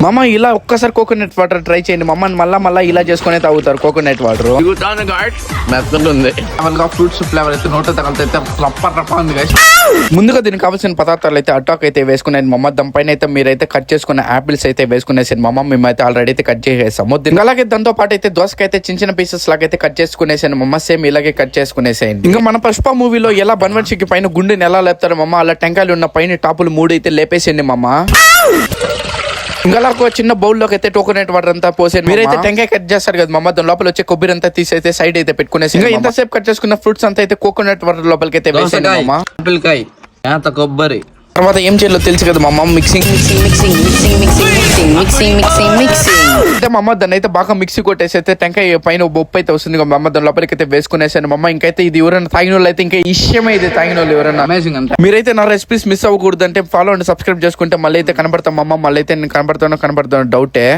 మామ ఇలా ఒక్కసారి కోకోనట్ వాటర్ ట్రై చేయండి మమ్మల్ని మళ్ళా ఇలా చేసుకునే తాగుతారు కోకోనట్ వాటర్. మెత్తగా ఫ్రూట్స్ ఫ్లేవర్ అయితే నోట తగలితే రప్ప ఉంది guys. ముందుగా దీనికి కావాల్సిన పదార్థాలు అయితే అటాక్ అయితే వేసుకునేది మమ్మ. దానిపైన అయితే మీరైతే కట్ చేసుకున్న ఆపిల్స్ అయితే వేసుకునేసాను మమ్మ. మేమైతే ఆల్రెడీ అయితే కట్ చేసేసాము. దీనికి అలాగే దాంతో పాటు అయితే దోసకాయ అయితే చిన్న పీసెస్ లాగైతే కట్ చేసుకునేసాను మమ్మ. సేమ్ ఇలాగే కట్ చేసుకునేసాను. ఇంకా మన పుష్ప మూవీలో ఎలా బన్వంశికి పైన గుండెని ఎలా లేపుతారు మమ్మ, అలా టెంకాయలు ఉన్న పైన టాపులు 3 అయితే లేపేసేయండి మమ్మ. ఇంకా ఒక చిన్న బౌల్లోకి అయితే కోకోనట్ వాటర్ అంతా పోసేది. మీరైతే టెంకాయ కట్ చేస్తారు కదా మమ్మ, దాని లోపల వచ్చే కొబ్బరి అంతా తీసి అయితే సైడ్ అయితే పెట్టుకునేసి ఇంకా ఇంతసేపు కట్ చేసుకున్న ఫ్రూట్స్ అంతా అయితే కోకోనట్ వాటర్ లోపలికి అయితే వేసేయండి మమ్మ. ఆపిల్కాయ, కొబ్బరి. తర్వాత ఏం చేయాలో తెలుసు కదా మమ్మ, మిక్సింగ్ అయితే మమ్మ. దాన్ని అయితే బాగా మిక్సీ కొట్టేసి అయితే టెంకాయ పైన బొప్పు అయితే వస్తుంది మమ్మ, దాని లోపలికి అయితే వేసుకునేసాను మమ్మ. ఇంకైతే ఇది ఎవరైనా తాగిన వాళ్ళు అయితే ఇంకా ఇష్టమే ఇది తాగిన వాళ్ళు ఎవరైనా. అమేజింగ్ అంట. మీరైతే నా రెసిపీస్ మిస్ అవ్వకూడదు అంటే ఫాలో అండ్ సబ్స్క్రైబ్ చేసుకుంటే మళ్ళీ అయితే కనబడతాం మమ్మ. మళ్ళీ అయితే నేను కనబడతానో డౌటే.